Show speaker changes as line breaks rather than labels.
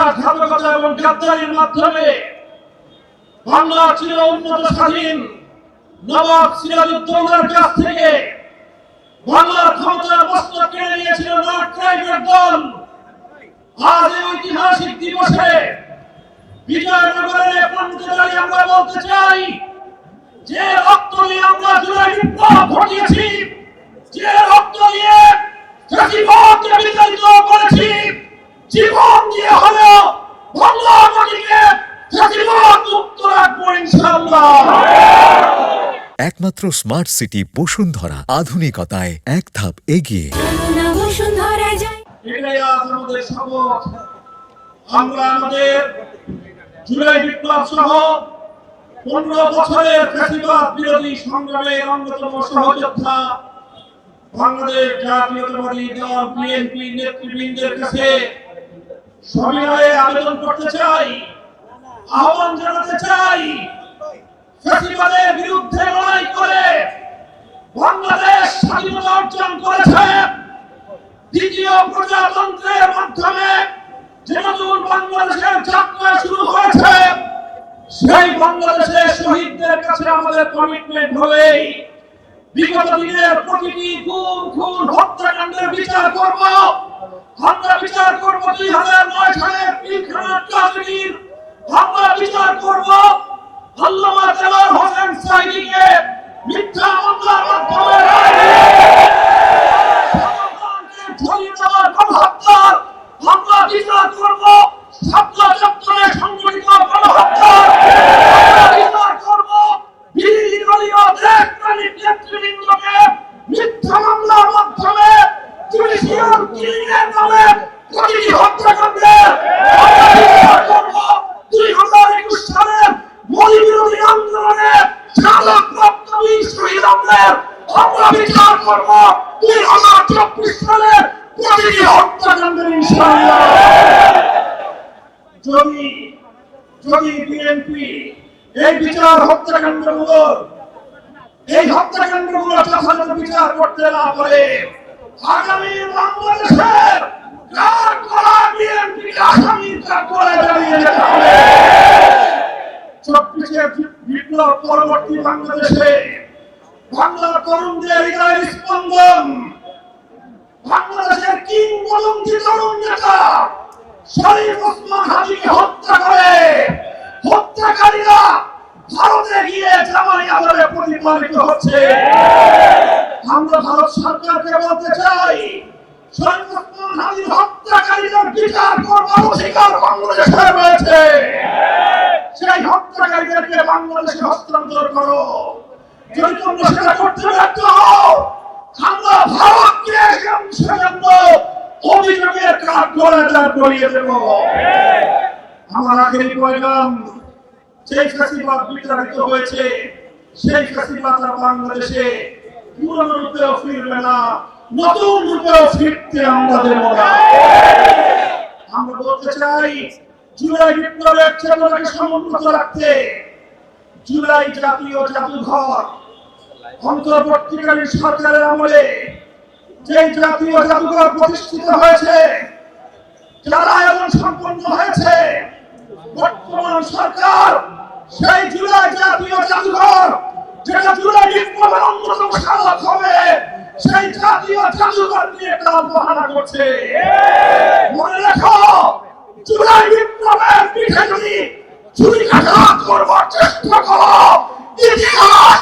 বিশ্বাসঘাতকতা এবং গাদ্দারির মাধ্যমে বাংলা চির উন্নত স্বাধীন নবাব সিরাজউদ্দৌলার কাছ থেকে বাংলার ক্ষমতার মস্তক কেড়ে নিয়েছিল নর্থ ট্রাইবের দল। আজ এই ঐতিহাসিক দিবসে বিজয়নগরের প্রান্তে দাঁড়িয়ে আমরা বলতে চাই, যে রক্ত দিয়ে আমরা জুলাই বিপ্লব ঘটিয়েছি, যে রক্ত দিয়ে ফ্যাসিবাদকে বিতাড়িত করেছি, জীবন দিয়ে হলেও বাংলা মাটিকে ফ্যাসিবাদ মুক্ত রাখবো ইনশাআল্লাহ।
একমাত্র স্মার্ট সিটি বসুন্ধরা, আধুনিকতায় এক ধাপ এগিয়ে।
এটাই আজ আমাদের শপথ। আমরা আমাদের জুলাই বিপ্লব সহ 15 বছরের ফ্যাসিবাদ বিরোধী সংগ্রামের অন্যতম সহযোদ্ধা বাংলাদেশ জাতীয়তাবাদী দল বিএনপি নেতৃবৃন্দের কাছে সবিনয়ে আবেদন করতে চাই, আহ্বান জানাতে চাই, ফ্যাসিবাদের বিরুদ্ধে লড়াই করে বাংলাদেশ স্বাধীনতা অর্জন করেছে। দ্বিতীয় প্রজাতন্ত্রের মাধ্যমে যে নতুন বাংলাদেশের যাত্রা শুরু হয়েছে, সেই বাংলাদেশের শহীদদের কাছে আমাদের কমিটমেন্ট হবে বিগত দিনের প্রতিটি গুম খুন হত্যাকাণ্ডের বিচার করব। আমরা বিচার করব 2009 সালের পিলখানা ট্র্যাজেডির, আমরা বিচার করব আল্লামা দেলোয়ার হোসেন সাঈদীকে মিথ্যা মামলার মাধ্যমে গণহত্যার, আমরা বিচার করব শাপলা চত্বরে সংঘটিত গণহত্যার, আমরা বিচার করব বিরোধী দলীয় দেশপ্রেমিক নেতৃবৃন্দকে মিথ্যা মামলার মাধ্যমে জুডিশিয়াল কিলিং এর নামে প্রতিটি হত্যাকাণ্ডের, আমরা বিচার করব 2021 সালের মোদী বিরোধী আন্দোলনে শাহাদাতপ্রাপ্ত বীর শহীদদের, আমরা বিচার করব 2024 সালের প্রতিটি হত্যাকাণ্ডের ইনশাআল্লাহ। যদি বিএনপি এই বিচার হত্যাকাণ্ডগুলোর যথাযথ বিচার করতে না পারে, আগামী বাংলাদেশের বিএনপি আসামির কাঠগড়ায় দাঁড়িয়ে যেতে হবে। 24 বিপ্লব পরবর্তী বাংলাদেশে বাংলার তরুণদের হৃদয়ের স্পন্দন, বাংলাদেশের কিংবদন্তি তরুণ নেতা শরীফ ওসমান হাদিকে হত্যা করে হত্যাকারীরা ভারতে গিয়ে জামাই আদরে প্রতিপালিত হচ্ছে। আমরা ভারত সরকারকে বলতে চাই, শরীফ ওসমান হাদির হত্যাকারীদের বিচার করবার অধিকার বাংলাদেশে রয়েছে। সেই হত্যাকারীদেরকে বাংলাদেশে হস্তান্তর করো। যদি তোমরা সেটা করতে ব্যর্থ হও, আমরা ভারতকে সেজন্য অভিযোগের কাঠগড়ায় দাঁড় করিয়ে দেব। আমার আখেরি পয়গাম, সেই ফ্যাসিবাদ বিতাড়িত হয়েছে, সেই ফ্যাসিবাদ আর বাংলাদেশে পুরনো রূপেও ফিরবে না, নতুন রূপেও ফিরতে আমরা দেব না। আমরা বলতে চাই, জুলাই বিপ্লবের চেতনাকে সমুন্নত রাখতে জুলাই জাতীয় জাদুঘর অন্তর্বর্তীকালীন সরকারের আমলে যে জাতীয় জাদুঘর প্রতিষ্ঠিত হয়েছে, যারা আয়োজন সম্পন্ন হয়েছে, বর্তমান সরকার সেই জুলাই জাতীয় জাদুঘর, যেটা জুলাই বিপ্লবের অন্যতম সাধক হবে, সেই জাতীয় জাদুঘর নিয়ে কাজ বাহানা করছে। মনে রাখো, জুলাই বিপ্লবের পিঠে যদি ছুরিকাঘাত করবার চেষ্টা করো, ইতিহাস